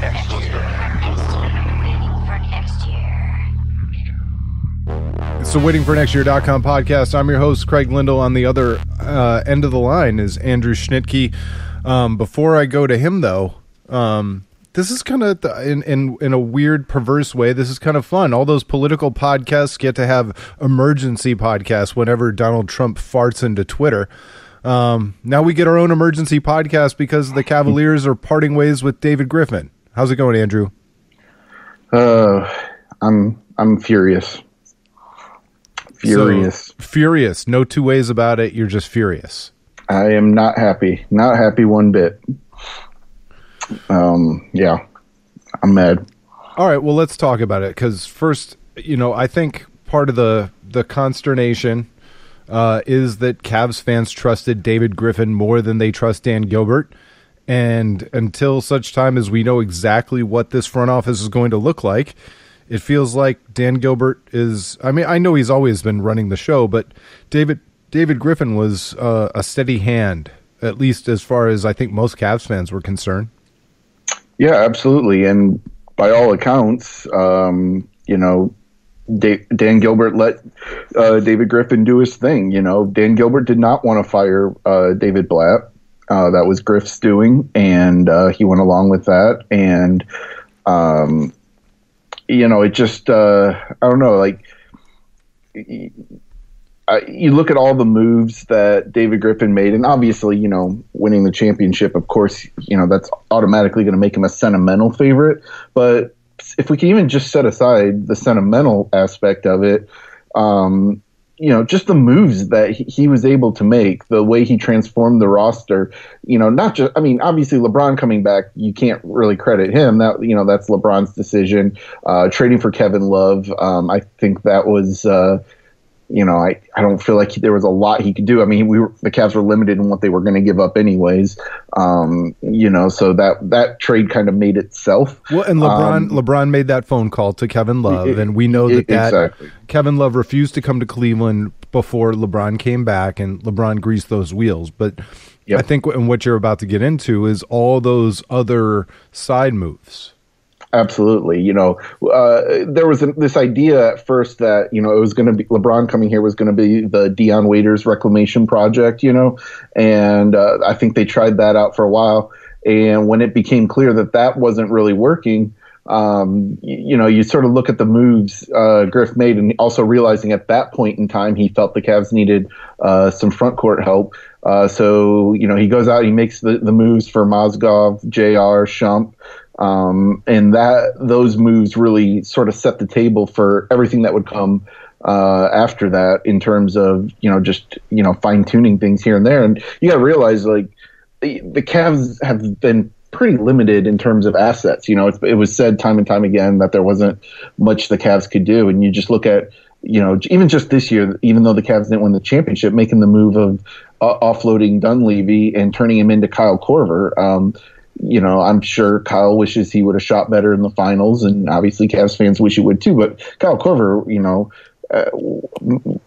It's the WaitingForNextYear.com podcast. I'm your host, Craig Lyndall. On the other end of the line is Andrew Schnitkey. Before I go to him, though, this is kind of, in a weird, perverse way, this is kind of fun. All those political podcasts get to have emergency podcasts whenever Donald Trump farts into Twitter. Now we get our own emergency podcast because the Cavaliers are parting ways with David Griffin. How's it going, Andrew? I'm furious. Furious. No two ways about it. You're just furious. I am not happy. Not happy one bit. Yeah, I'm mad. All right, well, let's talk about it. Because first, I think part of the consternation is that Cavs fans trusted David Griffin more than they trust Dan Gilbert. And until such time as we know exactly what this front office is going to look like, it feels like Dan Gilbert is, I know he's always been running the show, but David Griffin was a steady hand, at least as far as I think most Cavs fans were concerned. Yeah, absolutely. And by all accounts, Dan Gilbert let David Griffin do his thing. Dan Gilbert did not want to fire David Blatt. That was Griff's doing, and he went along with that. And, it just, I don't know, like, you look at all the moves that David Griffin made, and obviously, winning the championship, of course, that's automatically going to make him a sentimental favorite. But if we can even just set aside the sentimental aspect of it, just the moves that he was able to make, the way he transformed the roster, not just, obviously LeBron coming back, you can't really credit him. That, that's LeBron's decision. Trading for Kevin Love, I think that was, I don't feel like there was a lot he could do. The Cavs were limited in what they were going to give up anyways. So that trade kind of made itself. Well, and LeBron made that phone call to Kevin Love, and we know that exactly. Kevin Love refused to come to Cleveland before LeBron came back, and LeBron greased those wheels. But yep. I think what you're about to get into is all those other side moves. Absolutely. There was this idea at first that, it was going to be LeBron coming here was going to be the Dion Waiters reclamation project, and I think they tried that out for a while. And when it became clear that wasn't really working, you sort of look at the moves Griff made, and also realizing at that point in time he felt the Cavs needed some front court help. So he goes out, he makes the moves for Mozgov, JR, Shump. And those moves really sort of set the table for everything that would come after that in terms of, fine tuning things here and there. And you got to realize, like, the Cavs have been pretty limited in terms of assets. It was said time and time again that there wasn't much the Cavs could do. And you just look at, even just this year, even though the Cavs didn't win the championship, making the move of offloading Dunleavy and turning him into Kyle Korver. I'm sure Kyle wishes he would have shot better in the finals, and obviously Cavs fans wish he would too. But Kyle Korver,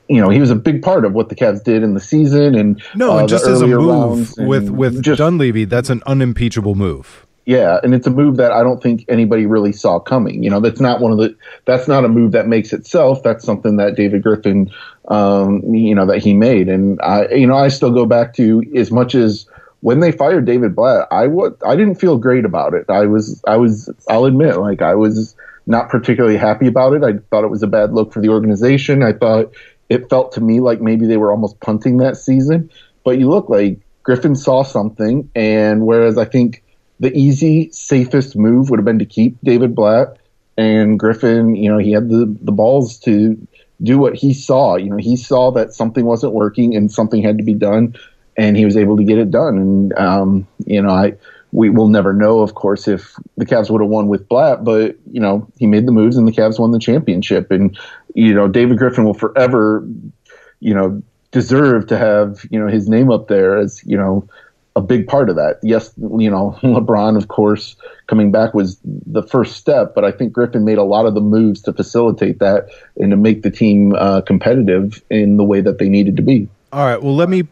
he was a big part of what the Cavs did in the season. And just as a move with Dunleavy, that's an unimpeachable move. Yeah, and it's a move that I don't think anybody really saw coming. That's not a move that makes itself. That's something that David Griffin, that he made. And I still go back to, as much as when they fired David Blatt, I didn't feel great about it. I'll admit, like, I was not particularly happy about it. I thought it was a bad look for the organization. I thought it felt to me like maybe they were almost punting that season. But you look like Griffin saw something, and whereas I think the easy, safest move would have been to keep David Blatt, and Griffin, he had the balls to do what he saw. He saw that something wasn't working and something had to be done. And he was able to get it done. And, we will never know, of course, if the Cavs would have won with Blatt, but, he made the moves and the Cavs won the championship. And, David Griffin will forever, deserve to have, his name up there as, a big part of that. Yes, LeBron, of course, coming back was the first step, but I think Griffin made a lot of the moves to facilitate that and to make the team competitive in the way that they needed to be. All right. Well, let me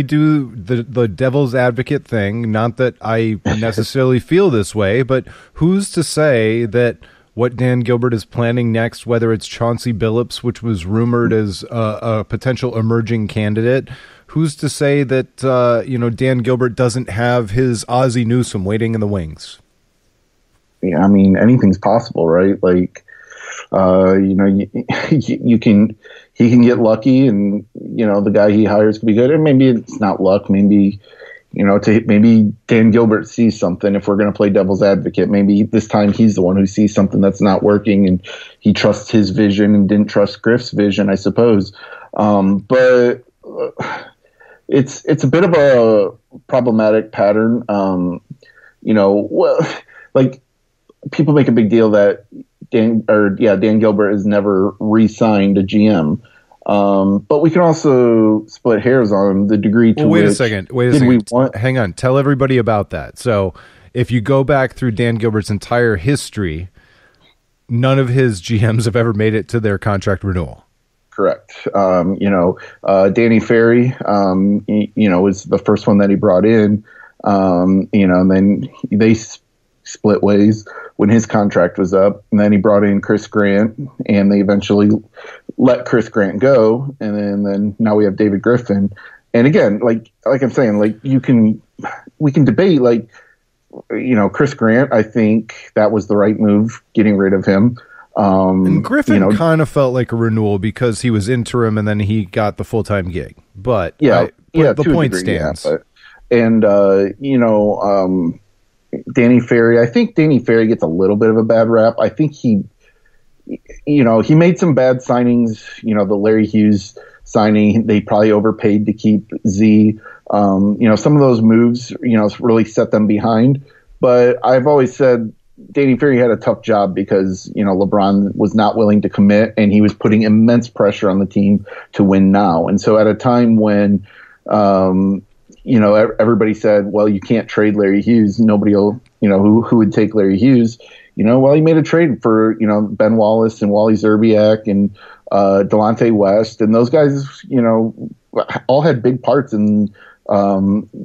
do the devil's advocate thing. Not that I necessarily feel this way, but who's to say that what Dan Gilbert is planning next, whether it's Chauncey Billups, which was rumored as a potential emerging candidate, who's to say that Dan Gilbert doesn't have his Ozzie Newsome waiting in the wings? Yeah, I mean, anything's possible, right? Like, he can get lucky, and the guy he hires can be good, and maybe it's not luck. Maybe maybe Dan Gilbert sees something. If we're going to play devil's advocate, maybe this time he's the one who sees something that's not working, and he trusts his vision and didn't trust Griff's vision, I suppose. But it's a bit of a problematic pattern. Like people make a big deal that Dan Gilbert has never re-signed a GM. But we can also split hairs on the degree to wait which... a second. Hang on. Tell everybody about that. So if you go back through Dan Gilbert's entire history, none of his GMs have ever made it to their contract renewal. Correct. Danny Ferry, was the first one that he brought in, and then they split ways when his contract was up, and then he brought in Chris Grant, and they eventually let Chris Grant go, and then now we have David Griffin. And again, like I'm saying, we can debate, Chris Grant, I think that was the right move, getting rid of him. And Griffin kind of felt like a renewal because he was interim and then he got the full-time gig. But the point stands. Danny Ferry, I think Danny Ferry gets a little bit of a bad rap. I think he made some bad signings. The Larry Hughes signing, they probably overpaid to keep Z. Some of those moves, really set them behind. But I've always said Danny Ferry had a tough job because, LeBron was not willing to commit, and he was putting immense pressure on the team to win now. And so at a time when, everybody said, well, you can't trade Larry Hughes. Nobody will, who would take Larry Hughes? He made a trade for, Ben Wallace and Wally Zerbiak and Delonte West. And those guys, all had big parts in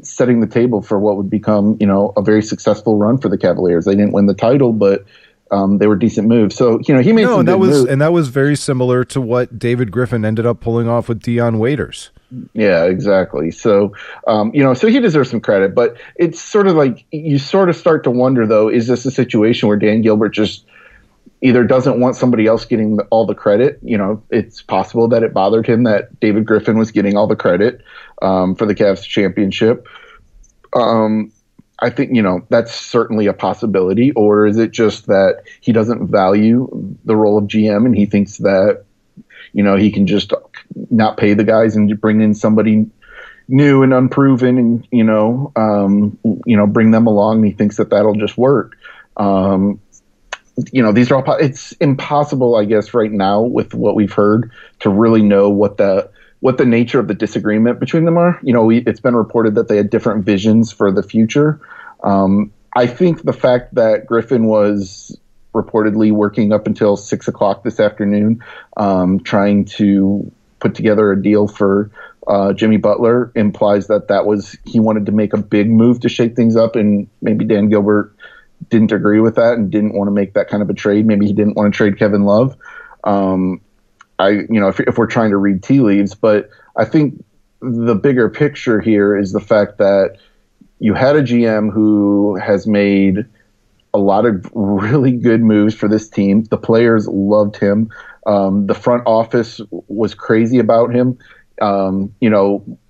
setting the table for what would become, a very successful run for the Cavaliers. They didn't win the title, but they were decent moves. So, he made some good moves. And that was very similar to what David Griffin ended up pulling off with Dion Waiters. Yeah, exactly. So, so he deserves some credit, but it's sort of like you sort of start to wonder, though, is this a situation where Dan Gilbert just either doesn't want somebody else getting all the credit? It's possible that it bothered him that David Griffin was getting all the credit for the Cavs championship. I think, that's certainly a possibility. Or is it just that he doesn't value the role of GM and he thinks that, he can just not pay the guys and bring in somebody new and unproven and, bring them along. And he thinks that that'll just work. These are all, it's impossible, I guess, right now with what we've heard to really know what the nature of the disagreement between them are. It's been reported that they had different visions for the future. I think the fact that Griffin was reportedly working up until 6:00 this afternoon, trying to put together a deal for Jimmy Butler implies that he wanted to make a big move to shake things up, and maybe Dan Gilbert didn't agree with that and didn't want to make that kind of a trade. Maybe he didn't want to trade Kevin Love. If we're trying to read tea leaves, but I think the bigger picture here is the fact that you had a GM who has made a lot of really good moves for this team. The players loved him. The front office was crazy about him.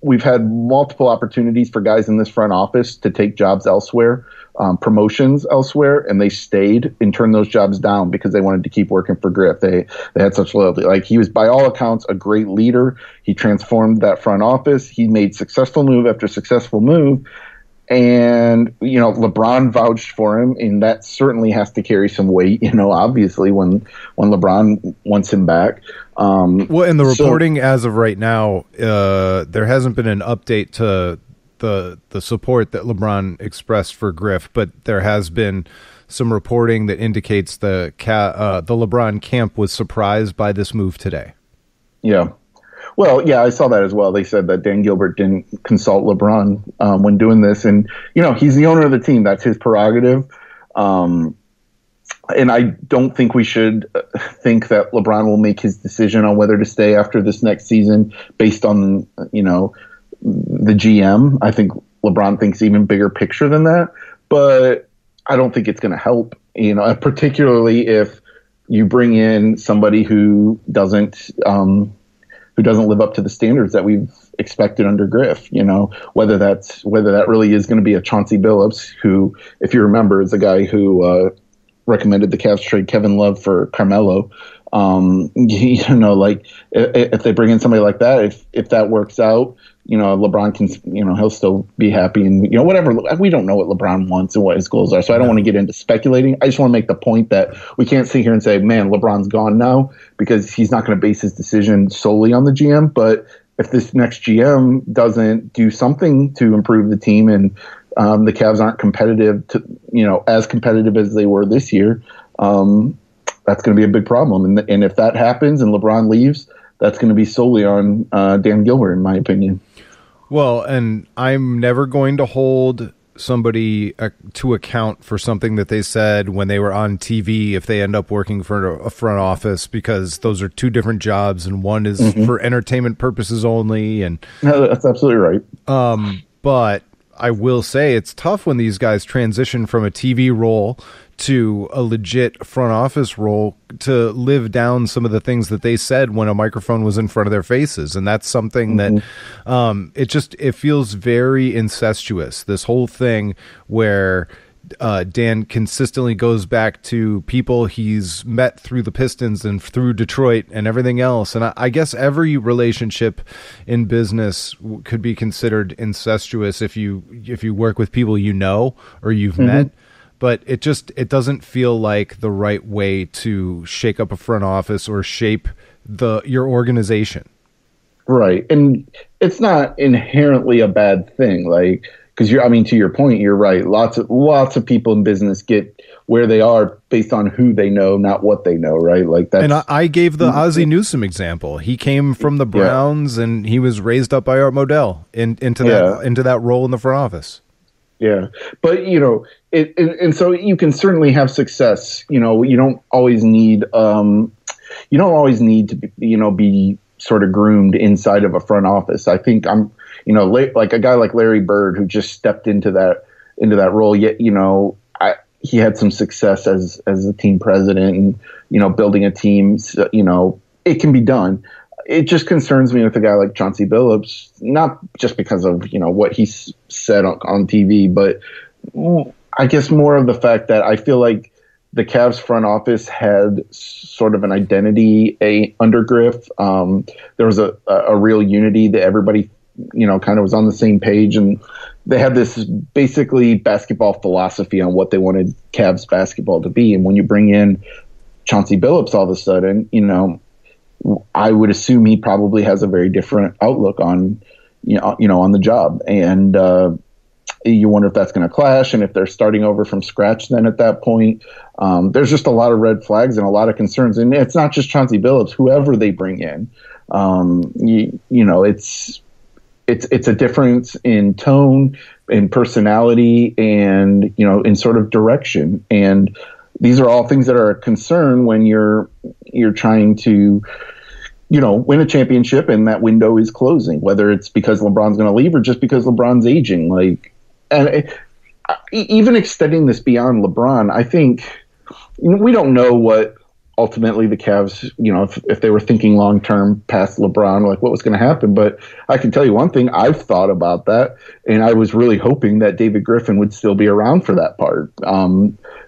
We've had multiple opportunities for guys in this front office to take jobs elsewhere, promotions elsewhere, and they stayed and turned those jobs down because they wanted to keep working for Griff. They had such loyalty. Like, he was, by all accounts, a great leader. He transformed that front office. He made successful move after successful move. And, LeBron vouched for him, and that certainly has to carry some weight, obviously, when LeBron wants him back. In the reporting as of right now, there hasn't been an update to the support that LeBron expressed for Griff, but there has been some reporting that indicates the LeBron camp was surprised by this move today. Yeah. Well, yeah, I saw that as well. They said that Dan Gilbert didn't consult LeBron when doing this, and he's the owner of the team. That's his prerogative. And I don't think we should think that LeBron will make his decision on whether to stay after this next season based on, the GM. I think LeBron thinks even bigger picture than that, but I don't think it's going to help, particularly if you bring in somebody who doesn't live up to the standards that we've expected under Griff, whether that really is going to be a Chauncey Billups, who, if you remember, is the guy who recommended the Cavs trade Kevin Love for Carmelo. If they bring in somebody like that, if that works out, LeBron can, he'll still be happy, and whatever. We don't know what LeBron wants and what his goals are, so I don't want to get into speculating. I just want to make the point that we can't sit here and say, man, LeBron's gone now, because he's not going to base his decision solely on the GM. But if this next GM doesn't do something to improve the team, and the Cavs aren't competitive as competitive as they were this year, that's going to be a big problem. And if that happens and LeBron leaves, that's going to be solely on Dan Gilbert, in my opinion. Well, and I'm never going to hold somebody to account for something that they said when they were on TV if they end up working for a front office, because those are two different jobs, and one is for entertainment purposes only. And no, that's absolutely right. But I will say it's tough when these guys transition from a TV role to a legit front office role to live down some of the things that they said when a microphone was in front of their faces. And that's something that it feels very incestuous, this whole thing where Dan consistently goes back to people he's met through the Pistons and through Detroit and everything else. And I guess every relationship in business could be considered incestuous if you work with people or you've met. But it doesn't feel like the right way to shake up a front office or shape your organization. Right. And it's not inherently a bad thing. Because to your point, you're right. Lots of people in business get where they are based on who they know, not what they know, right? And I gave the Ozzie Newsome example. He came from the Browns, and he was raised up by Art Modell into that role in the front office. Yeah, but and so you can certainly have success. You don't always need to be sort of groomed inside of a front office. I think like a guy like Larry Bird, who just stepped into that role. Yet he had some success as a team president, and building a team. So, it can be done. It just concerns me with a guy like Chauncey Billups, not just because of what he said on TV, but I guess more of the fact that I feel like the Cavs front office had sort of an identity under Griff. There was a real unity that everybody kind of was on the same page, and they had this basically basketball philosophy on what they wanted Cavs basketball to be. And when you bring in Chauncey Billups, all of a sudden, I would assume he probably has a very different outlook on, on the job. And you wonder if that's going to clash, and if they're starting over from scratch then at that point. There's just a lot of red flags and a lot of concerns. And it's not just Chauncey Billups, whoever they bring in. It's a difference in tone, in personality, and, in sort of direction. And these are all things that are a concern when you're trying to, win a championship and that window is closing, whether it's because LeBron's going to leave or just because LeBron's aging. Even extending this beyond LeBron, I think we don't know what ultimately the Cavs, if they were thinking long term past LeBron, what was going to happen. But I can tell you one thing, I've thought about that, and I was really hoping that David Griffin would still be around for that part.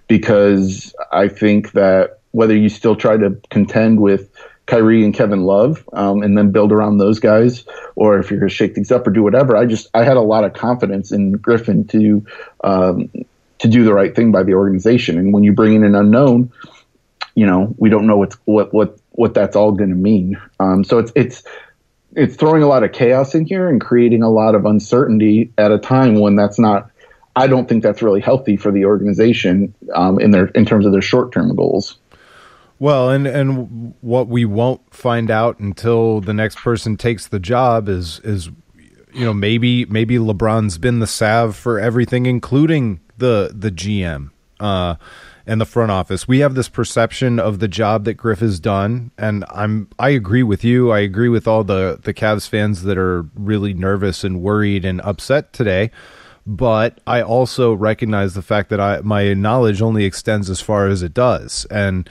Because I think that whether you still try to contend with Kyrie and Kevin Love and then build around those guys, or if you're going to shake things up or do whatever, I had a lot of confidence in Griffin to do the right thing by the organization. And when you bring in an unknown, we don't know what that's all going to mean. So it's throwing a lot of chaos in here and creating a lot of uncertainty at a time when that's not. I don't think that's really healthy for the organization in terms of their short-term goals. Well, and what we won't find out until the next person takes the job is maybe LeBron's been the salve for everything, including the GM and the front office. We have this perception of the job that Griff has done, and I agree with you. I agree with all the Cavs fans that are really nervous and worried and upset today. But I also recognize the fact that my knowledge only extends as far as it does, and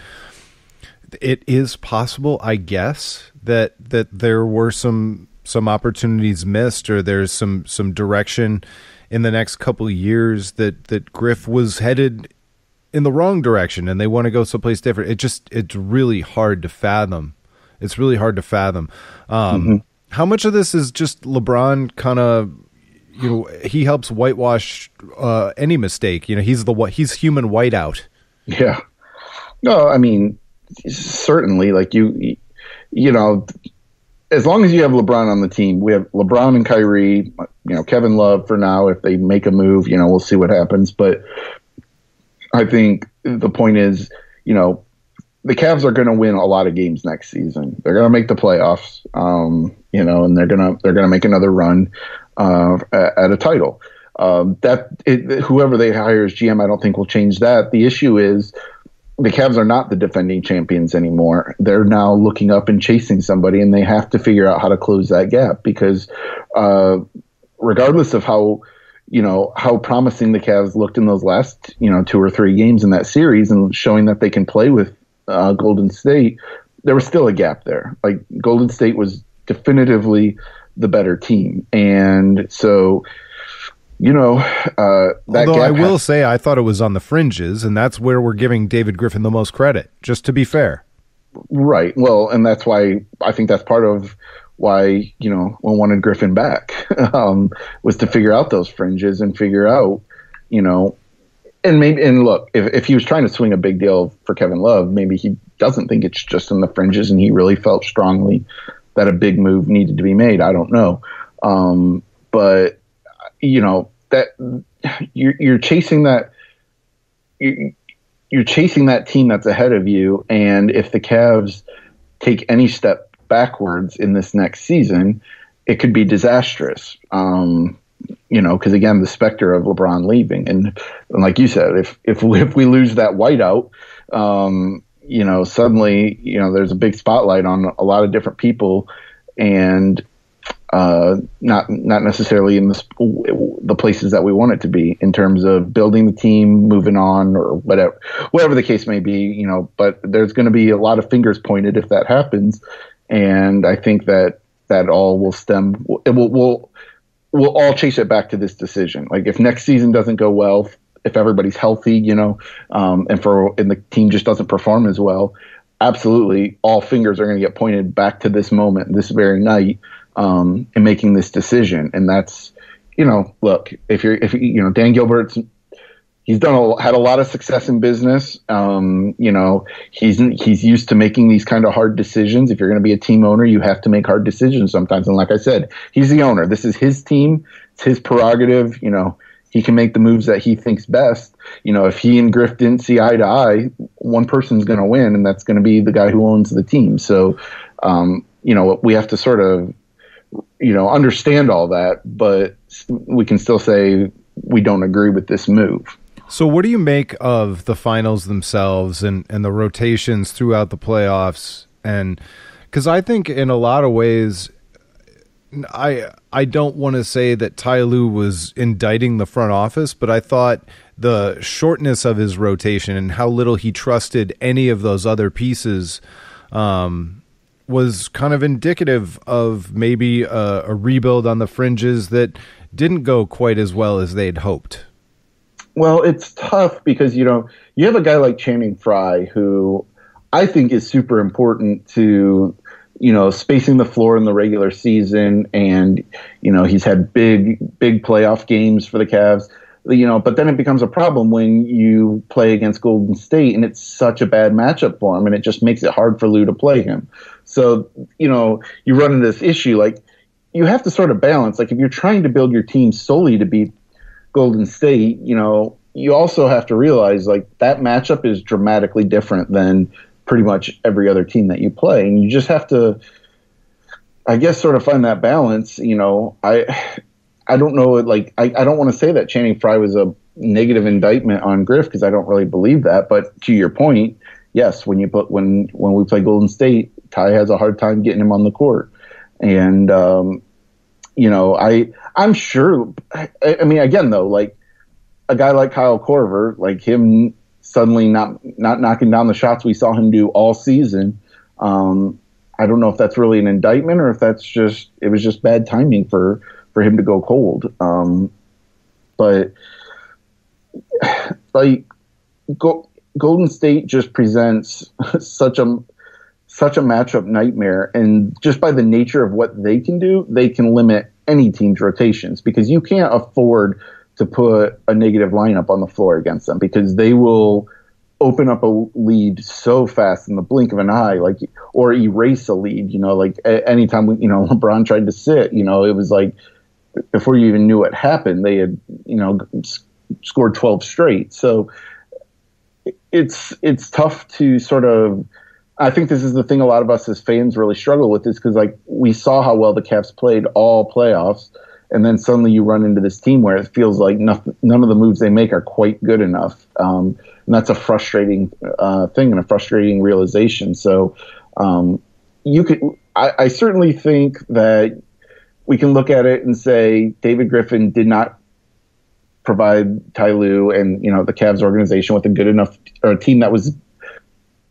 it is possible, I guess, that there were some opportunities missed, or there's some direction in the next couple of years that Griff was headed in the wrong direction and they want to go someplace different. It's really hard to fathom. It's really hard to fathom. How much of this is just LeBron kind of, he helps whitewash any mistake. He's human whiteout. Yeah. No, I mean, certainly, like as long as you have LeBron on the team, we have LeBron and Kyrie, Kevin Love for now. If they make a move, we'll see what happens. But I think the point is, the Cavs are going to win a lot of games next season. They're going to make the playoffs, and they're going to make another run at a title. Whoever they hire as GM, I don't think will change that. The issue is, the Cavs are not the defending champions anymore. They're now looking up and chasing somebody, and they have to figure out how to close that gap because regardless of how promising the Cavs looked in those last, 2 or 3 games in that series and showing that they can play with Golden State, there was still a gap there. Like, Golden State was definitively the better team. And so, although I will say I thought it was on the fringes, and that's where we're giving David Griffin the most credit, just to be fair. Right. Well, and that's why I think that's part of why, we wanted Griffin back, was to figure out those fringes and figure out, and look, if he was trying to swing a big deal for Kevin Love, maybe he doesn't think it's just in the fringes and he really felt strongly that a big move needed to be made. I don't know. But that you're chasing that, you're chasing that team that's ahead of you. And if the Cavs take any step backwards in this next season, it could be disastrous. Because again, the specter of LeBron leaving, and like you said, if we lose that whiteout, suddenly, there's a big spotlight on a lot of different people, and not necessarily in the places that we want it to be in terms of building the team, moving on, or whatever the case may be. But there's going to be a lot of fingers pointed if that happens, and I think that all will stem. We'll all chase it back to this decision. Like, if next season doesn't go well, if everybody's healthy, and the team just doesn't perform as well, absolutely, all fingers are going to get pointed back to this moment, this very night, in making this decision. And that's, look, if Dan Gilbert's, he's had a lot of success in business. He's used to making these kind of hard decisions. If you're going to be a team owner, you have to make hard decisions sometimes. And like I said, he's the owner. This is his team. It's his prerogative. He can make the moves that he thinks best. If he and Griff didn't see eye to eye, one person's going to win, and that's going to be the guy who owns the team. So, we have to sort of, understand all that, but we can still say we don't agree with this move. So what do you make of the finals themselves and the rotations throughout the playoffs? And because I think in a lot of ways, I don't want to say that Ty Lue was indicting the front office, but I thought the shortness of his rotation and how little he trusted any of those other pieces was kind of indicative of maybe a rebuild on the fringes that didn't go quite as well as they'd hoped. Well, it's tough because, you have a guy like Channing Frye who I think is super important to, spacing the floor in the regular season. And, he's had big playoff games for the Cavs, but then it becomes a problem when you play against Golden State and it's such a bad matchup for him and it just makes it hard for Lue to play him. So, you run into this issue, like you have to sort of balance, like if you're trying to build your team solely to beat Golden State, you also have to realize like that matchup is dramatically different than pretty much every other team that you play. And you just have to, I guess, sort of find that balance. You know, I don't know, like, I don't want to say that Channing Frye was a negative indictment on Griff, because I don't really believe that. But to your point, yes, when we play Golden State, Ty has a hard time getting him on the court. And, you know, I'm sure, I mean, again, though, like, a guy like Kyle Korver, like him suddenly not knocking down the shots we saw him do all season, I don't know if that's really an indictment, or if it was just bad timing for him to go cold. But like, Golden State just presents such a matchup nightmare, and just by the nature of what they can do, they can limit any team's rotations, because you can't afford to put a negative lineup on the floor against them, because they will open up a lead so fast in the blink of an eye, like, or erase a lead. You know, like anytime LeBron tried to sit, you know, it was like before you even knew what happened, they had, you know, scored 12 straight. So it's tough to sort of. I think this is the thing a lot of us as fans really struggle with, is because, like, we saw how well the Cavs played all playoffs, and then suddenly you run into this team where it feels like none of the moves they make are quite good enough. And that's a frustrating thing, and a frustrating realization. So I certainly think that we can look at it and say David Griffin did not provide Ty Lue and, you know, the Cavs organization with a good enough, or a team that was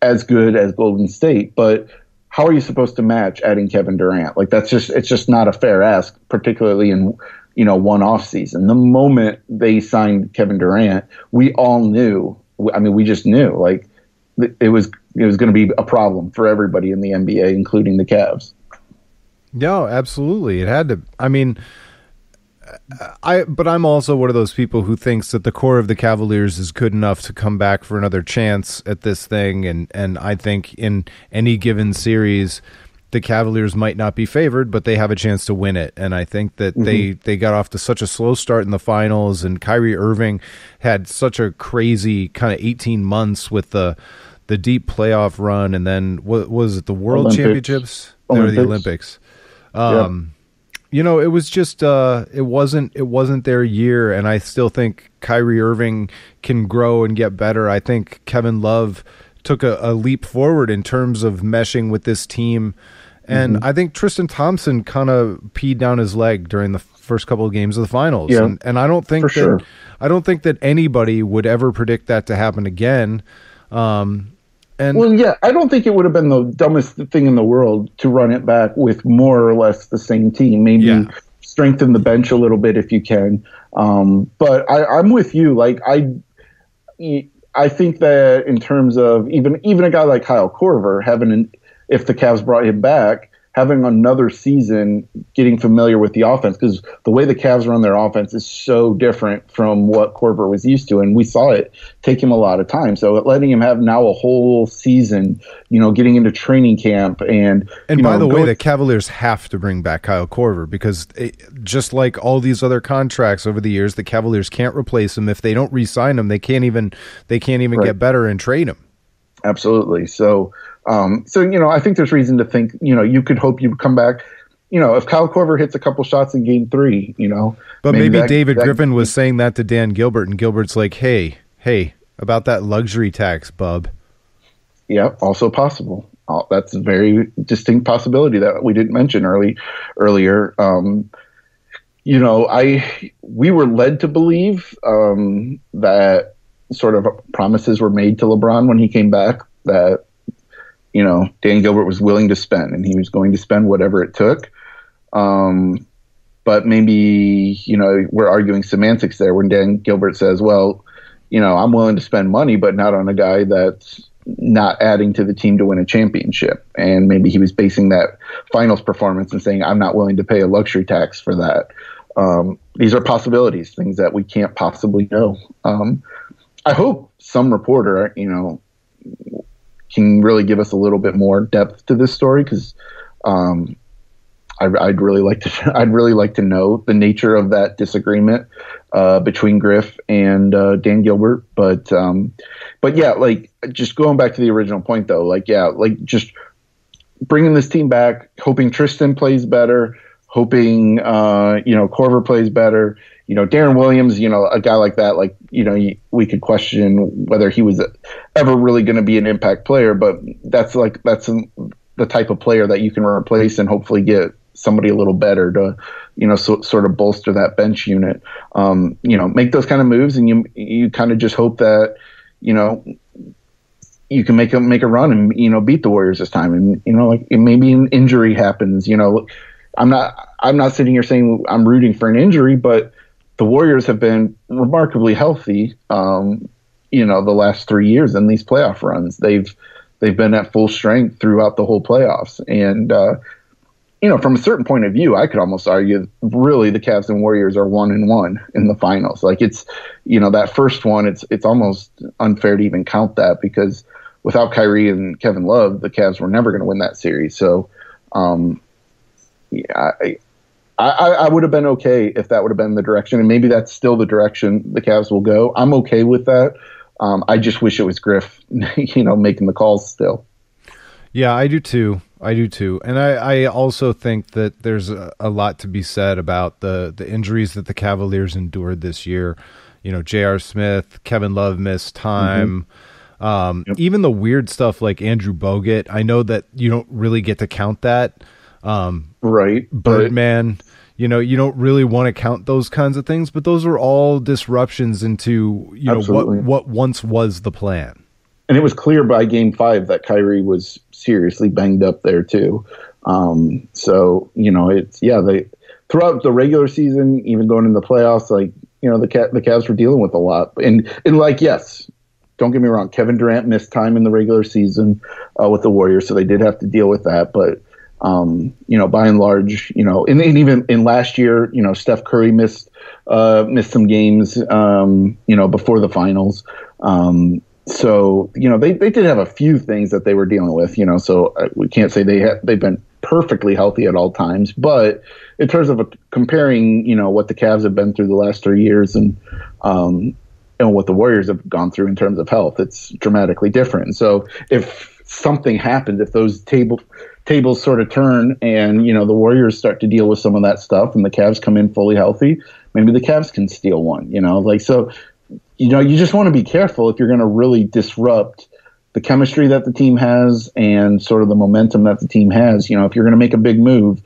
as good as Golden State. But how are you supposed to match adding Kevin Durant? Like, it's just not a fair ask, particularly in, you know, one off season. The moment they signed Kevin Durant, we all knew. I mean, we just knew, like, it was going to be a problem for everybody in the NBA, including the Cavs. No, absolutely. It had to. I mean, but I'm also one of those people who thinks that the core of the Cavaliers is good enough to come back for another chance at this thing. And I think in any given series, the Cavaliers might not be favored, but they have a chance to win it. And I think that they got off to such a slow start in the finals, and Kyrie Irving had such a crazy kind of 18 months with the deep playoff run. And then what was it, the World Championships? Or the Olympics. You know, it was just it wasn't their year, and I still think Kyrie Irving can grow and get better. I think Kevin Love took a leap forward in terms of meshing with this team, and I think Tristan Thompson kind of peed down his leg during the first couple of games of the finals. Yeah, and I don't think I don't think that anybody would ever predict that to happen again. Well, yeah, I don't think it would have been the dumbest thing in the world to run it back with more or less the same team. Maybe strengthen the bench a little bit if you can. But I'm with you. Like, I think that in terms of even a guy like Kyle Korver, if the Cavs brought him back, having another season getting familiar with the offense, because the way the Cavs run their offense is so different from what Korver was used to, and we saw it take him a lot of time. So letting him have now a whole season, you know, getting into training camp, and by the way, the Cavaliers have to bring back Kyle Korver, because just like all these other contracts over the years, the Cavaliers can't replace him. If they don't re-sign him, they can't even get better and trade him. Absolutely. So, you know, I think there's reason to think, you know, you could hope you come back, you know, if Kyle Korver hits a couple shots in game 3, you know. But maybe David Griffin was saying that to Dan Gilbert, and Gilbert's like, hey, about that luxury tax, bub. Yeah, also possible. That's a very distinct possibility that we didn't mention earlier. You know, we were led to believe that sort of promises were made to LeBron when he came back, that, you know, Dan Gilbert was willing to spend, and he was going to spend whatever it took. But maybe, you know, we're arguing semantics there when Dan Gilbert says, well, you know, I'm willing to spend money, but not on a guy that's not adding to the team to win a championship. And maybe he was basing that finals performance and saying, I'm not willing to pay a luxury tax for that. These are possibilities, things that we can't possibly know. I hope some reporter, you know, can really give us a little bit more depth to this story, because I'd really like to I'd really like to know the nature of that disagreement between Griff and Dan Gilbert. But yeah, like just going back to the original point though, like yeah, like just bringing this team back, hoping Tristan plays better, hoping Korver plays better. Darren Williams, a guy like that, like, we could question whether he was ever really going to be an impact player, but that's the type of player that you can replace and hopefully get somebody a little better to, sort of bolster that bench unit. Make those kind of moves, and you kind of just hope that, you can make a run and, beat the Warriors this time. And, like maybe an injury happens, I'm not sitting here saying I'm rooting for an injury, but the Warriors have been remarkably healthy, the last 3 years in these playoff runs. They've been at full strength throughout the whole playoffs. And, from a certain point of view, I could almost argue really the Cavs and Warriors are 1-1 in the finals. Like it's, that first one, it's almost unfair to even count that because without Kyrie and Kevin Love, the Cavs were never going to win that series. So, I would have been okay if that would have been the direction, and maybe that's still the direction the Cavs will go. I'm okay with that. I just wish it was Griff, making the calls still. Yeah, I do too. And I also think that there's a lot to be said about the injuries that the Cavaliers endured this year. J.R. Smith, Kevin Love missed time. Mm-hmm. Yep. Even the weird stuff like Andrew Bogut, I know that you don't really get to count that. Right. Birdman, you don't really want to count those kinds of things, but those are all disruptions into, what once was the plan. And it was clear by game 5 that Kyrie was seriously banged up there too. So, they throughout the regular season, even going into the playoffs, like, the Cavs were dealing with a lot. And like, yes, don't get me wrong, Kevin Durant missed time in the regular season with the Warriors, so they did have to deal with that. But by and large, and even in last year, Steph Curry missed some games, before the finals. So, they did have a few things that they were dealing with, so we can't say they've been perfectly healthy at all times. But in terms of comparing, what the Cavs have been through the last 3 years and what the Warriors have gone through in terms of health, it's dramatically different. So if something happens, if those tables sort of turn and, the Warriors start to deal with some of that stuff and the Cavs come in fully healthy, maybe the Cavs can steal one, so, you just want to be careful if you're going to really disrupt the chemistry that the team has and sort of the momentum that the team has. If you're going to make a big move,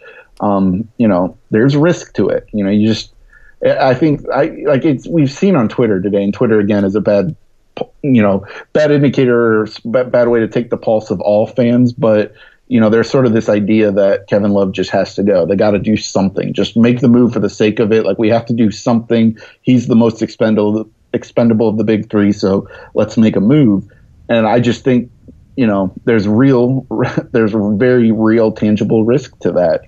there's risk to it. We've seen on Twitter today, and Twitter again is a bad indicator, or bad way to take the pulse of all fans. But, there's sort of this idea that Kevin Love just has to go. They got to do something. Just make the move for the sake of it. Like, we have to do something. He's the most expendable of the big three, so let's make a move. And I just think, there's very real, tangible risk to that.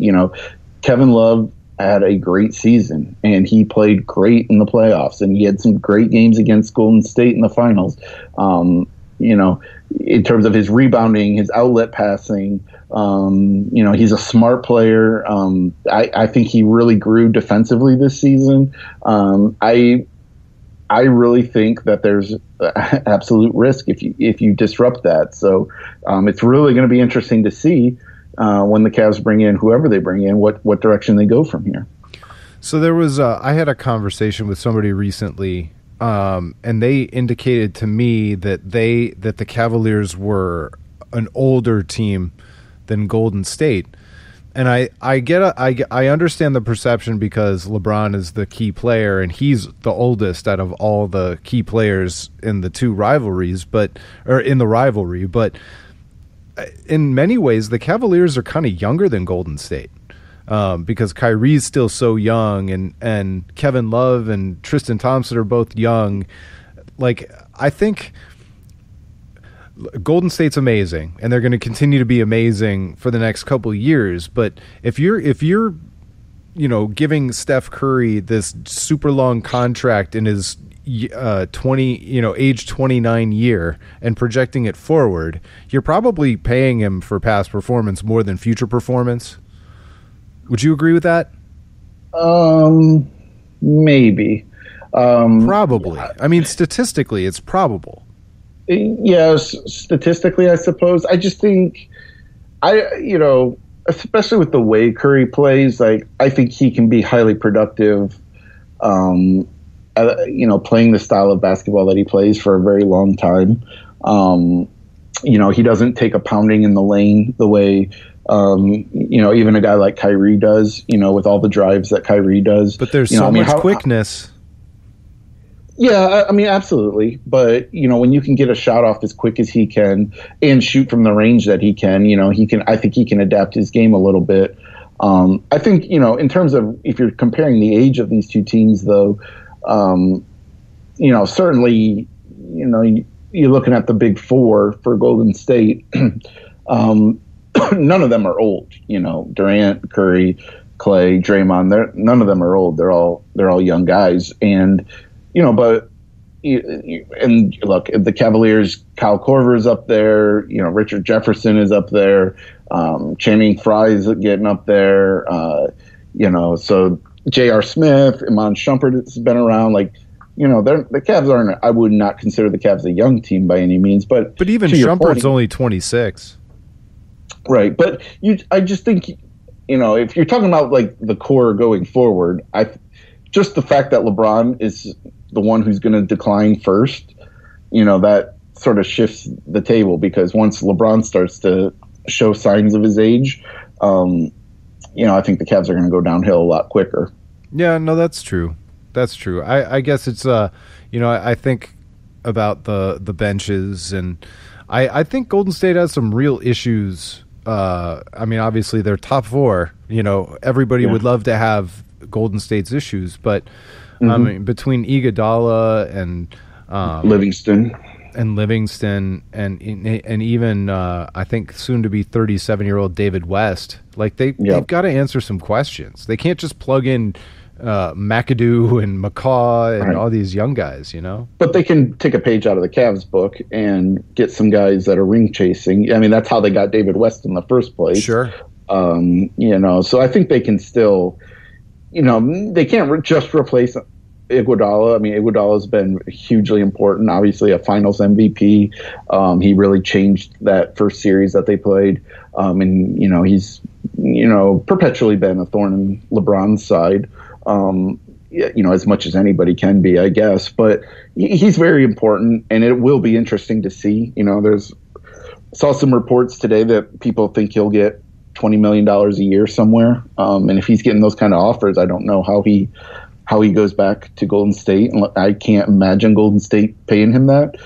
Kevin Love had a great season, and he played great in the playoffs, and he had some great games against Golden State in the finals. In terms of his rebounding, his outlet passing, he's a smart player. I think he really grew defensively this season. I really think that there's absolute risk if you disrupt that. So it's really going to be interesting to see when the Cavs bring in whoever they bring in, what direction they go from here. So there was I had a conversation with somebody recently, and they indicated to me that the Cavaliers were an older team than Golden State. And I understand the perception because LeBron is the key player and he's the oldest out of all the key players in the two rivalries, but in many ways the Cavaliers are kind of younger than Golden State, because Kyrie's still so young and Kevin Love and Tristan Thompson are both young. Like, I think Golden State's amazing, and they're going to continue to be amazing for the next couple of years. But if you're giving Steph Curry this super long contract in his age 29 year and projecting it forward, you're probably paying him for past performance more than future performance. Would you agree with that? Maybe. Probably. I mean, statistically, it's probable. Yes, statistically, I suppose. I just think, especially with the way Curry plays, like I think he can be highly productive. Playing the style of basketball that he plays for a very long time. He doesn't take a pounding in the lane the way, even a guy like Kyrie does, with all the drives that Kyrie does. But there's so much quickness. Yeah, I mean, absolutely. But, when you can get a shot off as quick as he can and shoot from the range that he can, I think he can adapt his game a little bit. I think, in terms of if you're comparing the age of these two teams, though, certainly, you're looking at the big four for Golden State. None of them are old. Durant, Curry, Clay, Draymond. None of them are old. They're all young guys. And look, the Cavaliers, Kyle Korver is up there. Richard Jefferson is up there. Channing Frye is getting up there. So J.R. Smith, Iman Shumpert has been around. Like, the Cavs aren't. I would not consider the Cavs a young team by any means. But even Shumpert's only 26. Right, but I just think, if you're talking about like the core going forward, just the fact that LeBron is the one who's going to decline first, that sort of shifts the table, because once LeBron starts to show signs of his age, I think the Cavs are going to go downhill a lot quicker. Yeah, no, that's true. That's true. I guess it's, I think about the benches, and I think Golden State has some real issues. Obviously they're top four. Everybody would love to have Golden State's issues, but between Iguodala and Livingston and even I think soon to be 37-year-old David West, like they've got to answer some questions. They can't just plug in McAdoo and McCaw and all these young guys, But they can take a page out of the Cavs book and get some guys that are ring chasing. I mean, that's how they got David West in the first place. Sure. So I think they can still, they can't just replace Iguodala. I mean, Iguodala's been hugely important. Obviously, a Finals MVP. He really changed that first series that they played. And he's perpetually been a thorn in LeBron's side. As much as anybody can be, I guess. But he's very important, and it will be interesting to see. Saw some reports today that people think he'll get $20 million a year somewhere. And if he's getting those kind of offers, I don't know how he goes back to Golden State. And I can't imagine Golden State paying him that.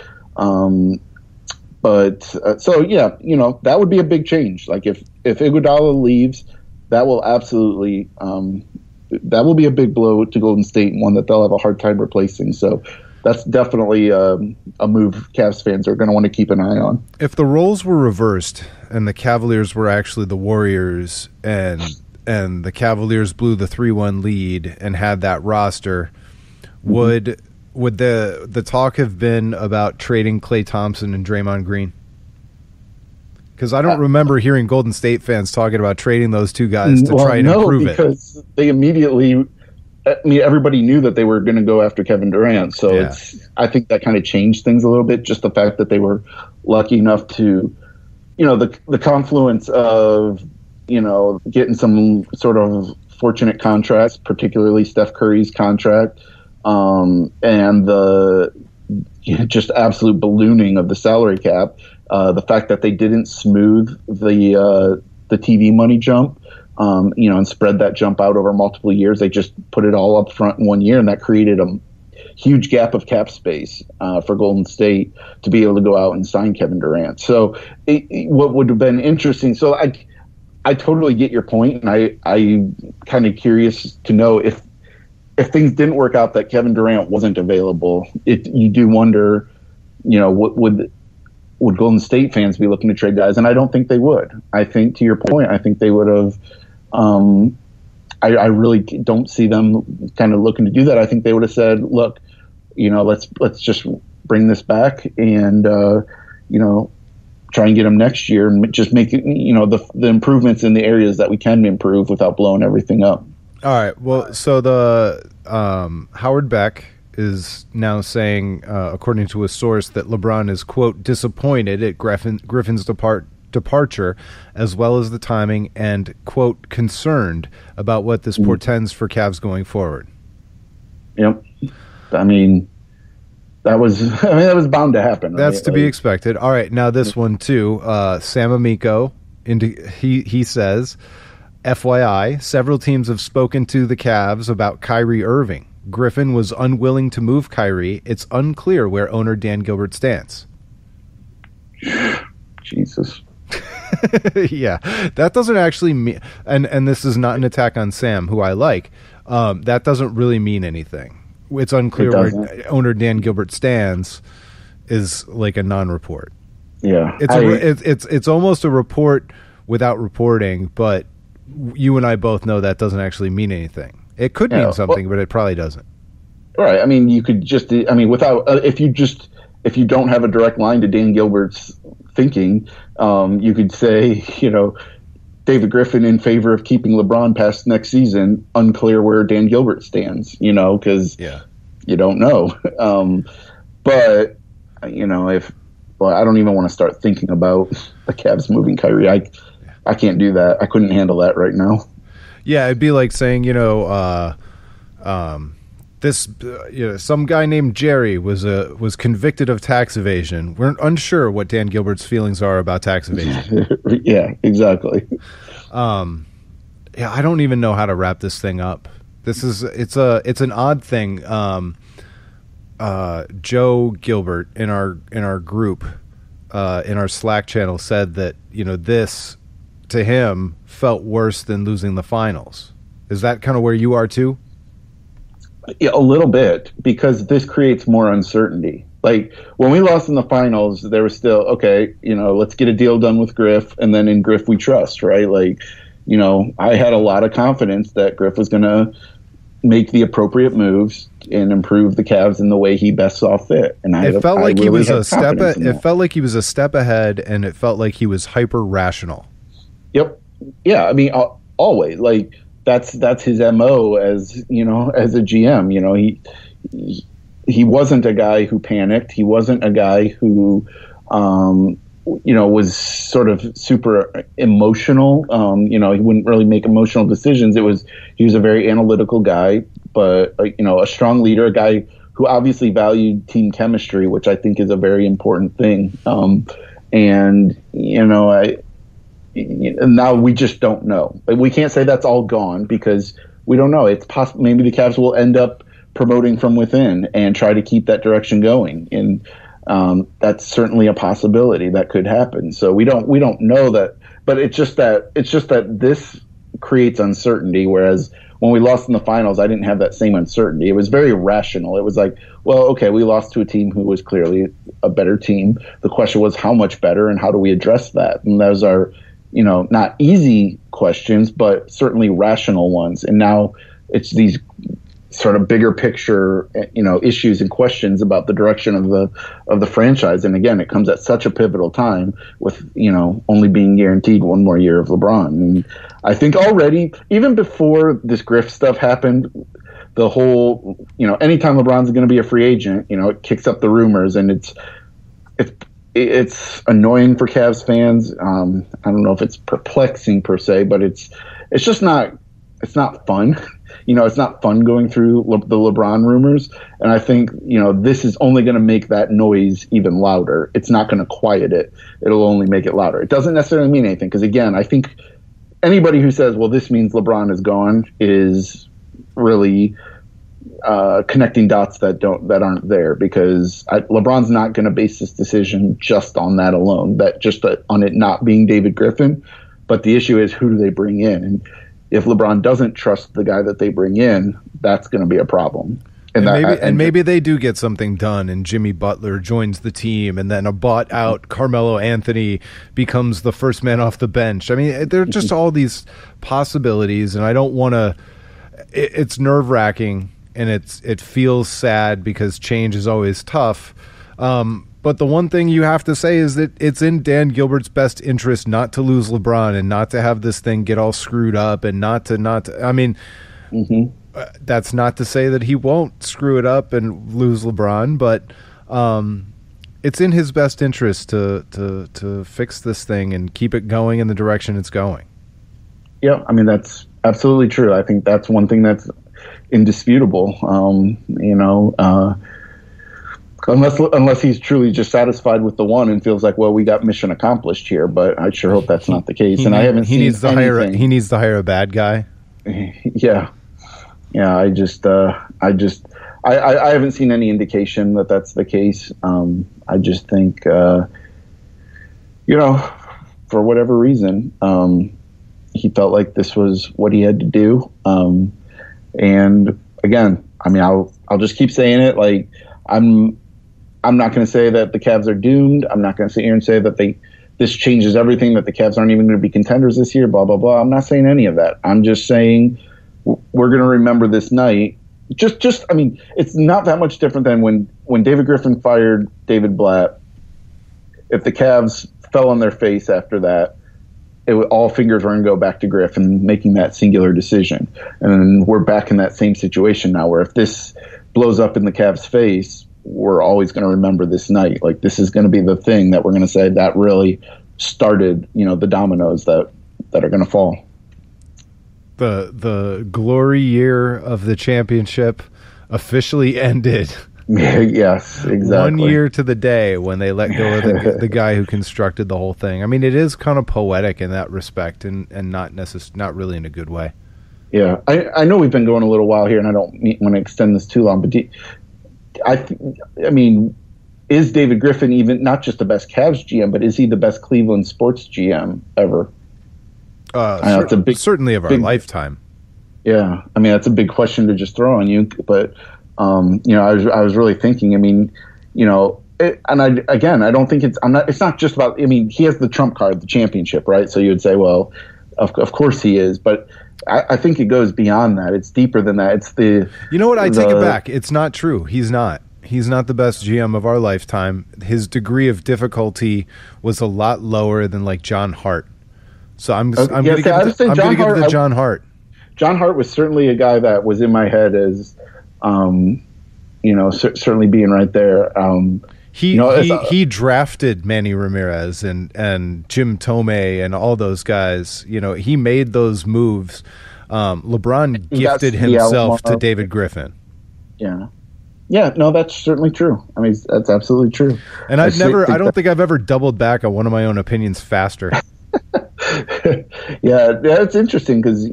That would be a big change. Like if Iguodala leaves, that will absolutely that will be a big blow to Golden State, and one that they'll have a hard time replacing. So that's definitely a move Cavs fans are going to want to keep an eye on. If the roles were reversed and the Cavaliers were actually the Warriors, and the Cavaliers blew the 3-1 lead and had that roster, would the talk have been about trading Klay Thompson and Draymond Green? Because I don't remember hearing Golden State fans talking about trading those two guys to try and improve it. Because they immediately, everybody knew that they were going to go after Kevin Durant. So I think that kind of changed things a little bit. Just the fact that they were lucky enough to, the confluence of, getting some sort of fortunate contracts, particularly Steph Curry's contract, and the just absolute ballooning of the salary cap. The fact that they didn't smooth the TV money jump, and spread that jump out over multiple years. They just put it all up front in 1 year, and that created a huge gap of cap space for Golden State to be able to go out and sign Kevin Durant. So what would have been interesting. So I totally get your point, and I'm kind of curious to know if things didn't work out that Kevin Durant wasn't available. You do wonder, what would Golden State fans be looking to trade guys? And I don't think they would. I think, to your point, I think they would have. I really don't see them kind of looking to do that. I think they would have said, look, let's just bring this back, and try and get him next year and just make it, the improvements in the areas that we can improve without blowing everything up. All right. Well, so the Howard Beck is now saying, according to a source, that LeBron is, quote, disappointed at Griffin's departure, as well as the timing, and, quote, concerned about what this portends for Cavs going forward. Yep. I mean, that was bound to happen. That's right? to be expected. All right. Now this one too. Sam Amico, he says, FYI, several teams have spoken to the Cavs about Kyrie Irving. Griffin was unwilling to move Kyrie. It's unclear where owner Dan Gilbert stands. Jesus. Yeah, that doesn't actually mean, and this is not an attack on Sam, who I like. That doesn't really mean anything. It's unclear where owner Dan Gilbert stands is like a non-report. Yeah, it's almost a report without reporting, but you and I both know that doesn't actually mean anything. It could mean something, but it probably doesn't. Right. I mean, you could just, without, if you don't have a direct line to Dan Gilbert's thinking, you could say, David Griffin in favor of keeping LeBron past next season, unclear where Dan Gilbert stands, because you don't know. But, I don't even want to start thinking about the Cavs moving Kyrie. I can't do that. I couldn't handle that right now. Yeah, it'd be like saying, some guy named Jerry was convicted of tax evasion. We're unsure what Dan Gilbert's feelings are about tax evasion. Yeah, exactly. I don't even know how to wrap this thing up. It's an odd thing. Joe Gilbert in our group, in our Slack channel, said that this to him felt worse than losing the finals. Is that kind of where you are too? Yeah, a little bit, because this creates more uncertainty. Like when we lost in the finals, there was still, okay, let's get a deal done with Griff, and then in Griff we trust, right? Like, I had a lot of confidence that Griff was going to make the appropriate moves and improve the Cavs in the way he best saw fit. And it felt like he was a step ahead, and it felt like he was hyper rational. Yep. Yeah. I mean, always, like, that's his MO as a GM. He wasn't a guy who panicked. He wasn't a guy who, was sort of super emotional. He wouldn't really make emotional decisions. He was a very analytical guy, but a strong leader, a guy who obviously valued team chemistry, which I think is a very important thing. Now we just don't know. We can't say that's all gone because we don't know. It's possible maybe the Cavs will end up promoting from within and try to keep that direction going, and that's certainly a possibility that could happen. So we don't know that, but it's just that this creates uncertainty. Whereas when we lost in the finals, I didn't have that same uncertainty. It was very rational. It was like, well, okay, we lost to a team who was clearly a better team. The question was how much better and how do we address that? And those are, not easy questions, but certainly rational ones. And now it's these sort of bigger picture, issues and questions about the direction of the franchise. And again, it comes at such a pivotal time with, only being guaranteed one more year of LeBron. And I think already, even before this Griff stuff happened, the whole, anytime LeBron's going to be a free agent, it kicks up the rumors, and it's annoying for Cavs fans. I don't know if it's perplexing per se, but it's just not fun. It's not fun going through the LeBron rumors. And I think, this is only going to make that noise even louder. It's not going to quiet it. It'll only make it louder. It doesn't necessarily mean anything. Because again, I think anybody who says, well, this means LeBron is gone is really connecting dots that aren't there, because LeBron's not going to base this decision just on that alone, on it not being David Griffin. But the issue is, who do they bring in? And if LeBron doesn't trust the guy that they bring in, that's going to be a problem. And maybe they do get something done, and Jimmy Butler joins the team, and then a bought out Carmelo Anthony becomes the first man off the bench. I mean, there are just all these possibilities, and I don't want to. It's nerve wracking, and it feels sad because change is always tough. But the one thing you have to say is that it's in Dan Gilbert's best interest not to lose LeBron and not to have this thing get all screwed up and not to I mean, that's not to say that he won't screw it up and lose LeBron, but it's in his best interest to fix this thing and keep it going in the direction it's going. Yeah, I mean, that's absolutely true. I think that's one thing that's indisputable. Unless he's truly just satisfied with the one and feels like, well, we got mission accomplished here. But I sure hope that's not the case. I haven't seen anything. He needs to hire a bad guy. Yeah. I haven't seen any indication that that's the case. I just think, for whatever reason, he felt like this was what he had to do. And again, I mean, I'll just keep saying it. Like, I'm not going to say that the Cavs are doomed. I'm not going to sit here and say that this changes everything, that the Cavs aren't even going to be contenders this year, blah, blah, blah. I'm not saying any of that. I'm just saying we're going to remember this night. I mean, it's not that much different than when David Griffin fired David Blatt. If the Cavs fell on their face after that, all fingers were going to go back to Griffin making that singular decision. And we're back in that same situation now, where if this blows up in the Cavs' face, we're always going to remember this night. Like, this is going to be the thing that we're going to say that really started, the dominoes that are going to fall. The glory year of the championship officially ended. Yes, exactly. 1 year to the day when they let go of the guy who constructed the whole thing. I mean, it is kind of poetic in that respect, and not really in a good way. Yeah, I know we've been going a little while here, and I don't want to extend this too long, but I mean, is David Griffin even not just the best Cavs GM, but is he the best Cleveland sports GM ever? Certainly of our lifetime. Yeah, I mean, that's a big question to just throw on you, but I was really thinking. I mean, I don't think it's not just about. I mean, he has the trump card, the championship, right? So you would say, well, of course he is, but I think it goes beyond that. It's deeper than that. It's the. You know what? I take it back. It's not true. He's not. He's not the best GM of our lifetime. His degree of difficulty was a lot lower than like John Hart. So I'm going to give it to John Hart. John Hart was certainly a guy that was in my head as, certainly being right there. He drafted Manny Ramirez and Jim Tomei and all those guys. He made those moves. LeBron gifted himself to David Griffin. Yeah. Yeah, no, that's certainly true. I mean, that's absolutely true. And I don't think I've ever doubled back on one of my own opinions faster. Yeah, it's interesting because,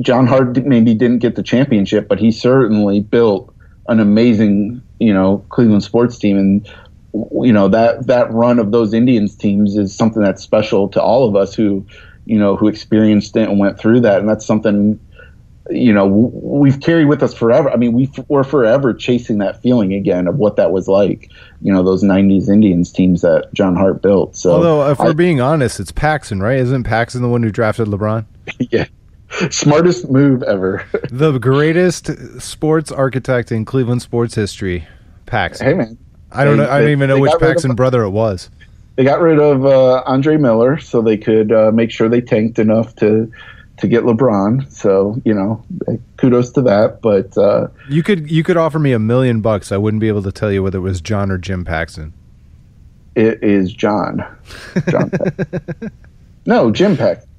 John Hart maybe didn't get the championship, but he certainly built an amazing, Cleveland sports team. And, that run of those Indians teams is something that's special to all of us who experienced it and went through that. And that's something, we've carried with us forever. I mean, we're forever chasing that feeling again of what that was like, those 90s Indians teams that John Hart built. So, although if we're being honest, it's Paxson, right? Isn't Paxson the one who drafted LeBron? Yeah. Smartest move ever. The greatest sports architect in Cleveland sports history, Paxson. Hey, man. I don't even know which Paxson brother it was. They got rid of Andre Miller so they could make sure they tanked enough to get LeBron. So, kudos to that. But you could offer me $1 million. I wouldn't be able to tell you whether it was John or Jim Paxson. It is John. No, Jim Paxson.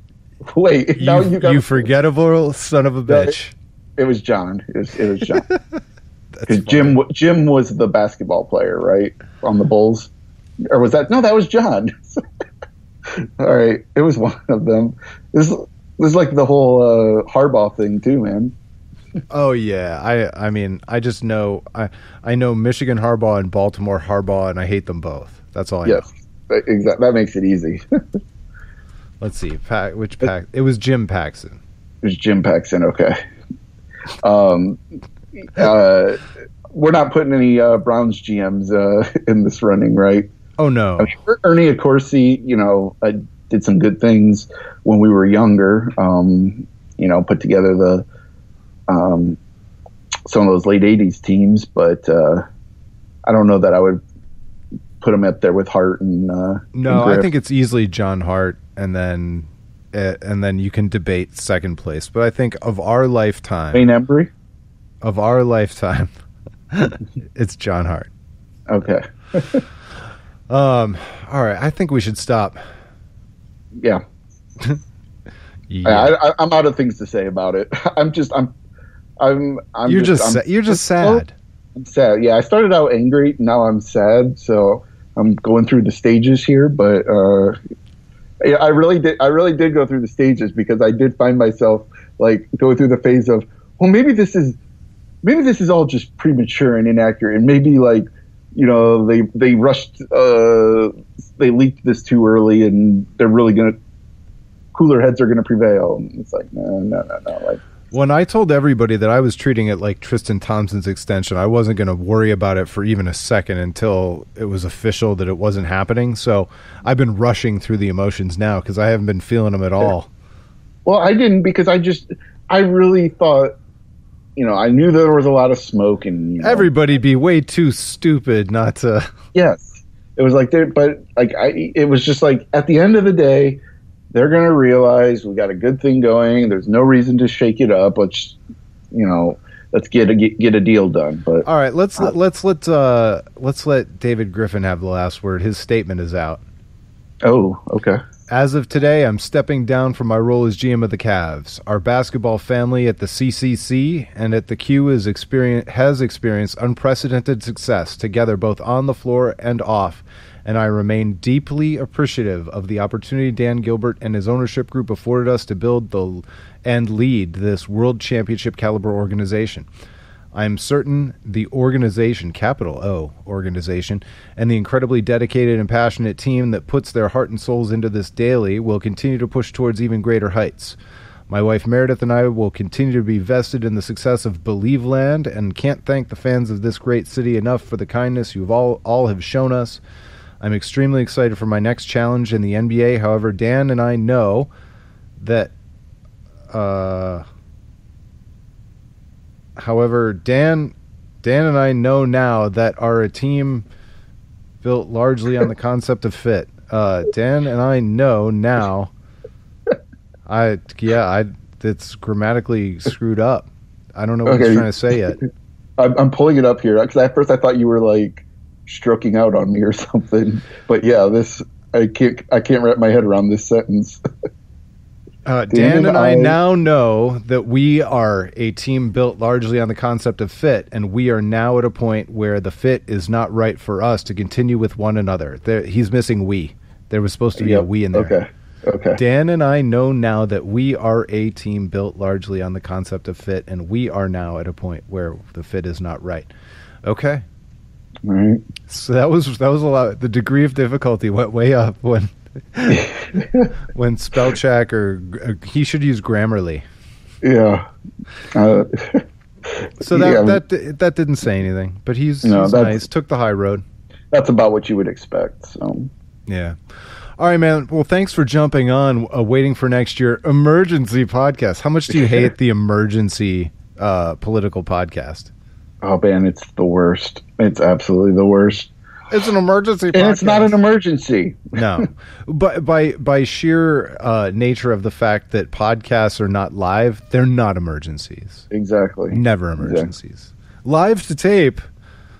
Wait, you forgettable son of a bitch. It was John. It was John. Jim was the basketball player, right, on the Bulls, or was that? No, that was John. All right, it was one of them. This is like the whole Harbaugh thing too, man. Oh yeah, I mean, I just know I know Michigan Harbaugh and Baltimore Harbaugh, and I hate them both. That's all I know. Yes, exactly. That makes it easy. Let's see. It was Jim Paxson. It was Jim Paxson. Okay. We're not putting any Browns GMs in this running, right? Oh no. I mean, Ernie Accorsi, did some good things when we were younger. Put together some of those late '80s teams, but I don't know that I would put him up there with Hart and no, I think it's easily John Hart, and then you can debate second place. But I think of our lifetime, Wayne Embry, it's John Hart. Okay. All right. I think we should stop. Yeah. Yeah. I'm out of things to say about it. You're just sad. I'm sad. Yeah, I started out angry. Now I'm sad. So I'm going through the stages here, but yeah, I really did go through the stages, because I did find myself like going through the phase of, well, maybe this is all just premature and inaccurate, and maybe like, you know, they rushed, they leaked this too early, and they're really cooler heads are gonna prevail. And it's like no. Like, when I told everybody that I was treating it like Tristan Thompson's extension, I wasn't going to worry about it for even a second until it was official that it wasn't happening. So I've been rushing through the emotions now because I haven't been feeling them at all. Well, I didn't, because I really thought, you know, I knew there was a lot of smoke, and, you know, everybody'd be way too stupid not to. Yes, it was like it was just like, at the end of the day, they're going to realize we got a good thing going. There's no reason to shake it up. Let's get a deal done. But all right, let's let David Griffin have the last word. His statement is out. Oh, okay. As of today, I'm stepping down from my role as GM of the Cavs. Our basketball family at the CCC and at the Q has experienced unprecedented success together, both on the floor and off. And I remain deeply appreciative of the opportunity Dan Gilbert and his ownership group afforded us to build and lead this world championship caliber organization. I am certain the organization, capital O organization, and the incredibly dedicated and passionate team that puts their heart and souls into this daily will continue to push towards even greater heights. My wife Meredith and I will continue to be vested in the success of Believe Land, and can't thank the fans of this great city enough for the kindness you've all have shown us. I'm extremely excited for my next challenge in the NBA. However, Dan and I know that Dan and I know now that are a team built largely on the concept of fit. Dan and I know now. It's grammatically screwed up. I don't know what he's trying to say yet. I'm pulling it up here, because at first I thought you were like stroking out on me or something, but yeah, I can't wrap my head around this sentence. Dan and I now know that we are a team built largely on the concept of fit, and we are now at a point where the fit is not right for us to continue with one another. He's missing we. There was supposed to be a we in there. Okay. Dan and I know now that we are a team built largely on the concept of fit, and we are now at a point where the fit is not right. Okay. All right. So that was a lot. The degree of difficulty went way up when when spell check or he should use Grammarly. Yeah. So that didn't say anything, but he's nice. Took the high road. That's about what you would expect. So yeah. All right, man. Well, thanks for jumping on Waiting for Next Year emergency podcast. How much do you hate the emergency political podcast? Oh, man, it's the worst. It's absolutely the worst. It's an emergency podcast. And it's not an emergency. No. But by sheer nature of the fact that podcasts are not live, they're not emergencies. Exactly. Never emergencies. Exactly. Live to tape.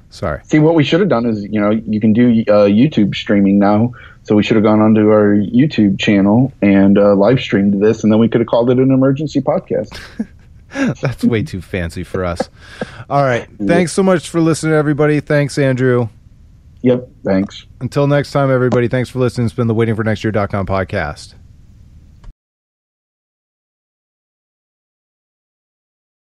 Sorry. See, what we should have done is, you can do YouTube streaming now. So we should have gone onto our YouTube channel and live streamed this, and then we could have called it an emergency podcast. That's way too fancy for us. All right. Thanks so much for listening, everybody. Thanks, Andrew. Yep. Thanks. Until next time, everybody. Thanks for listening. It's been the waitingfornextyear.com podcast.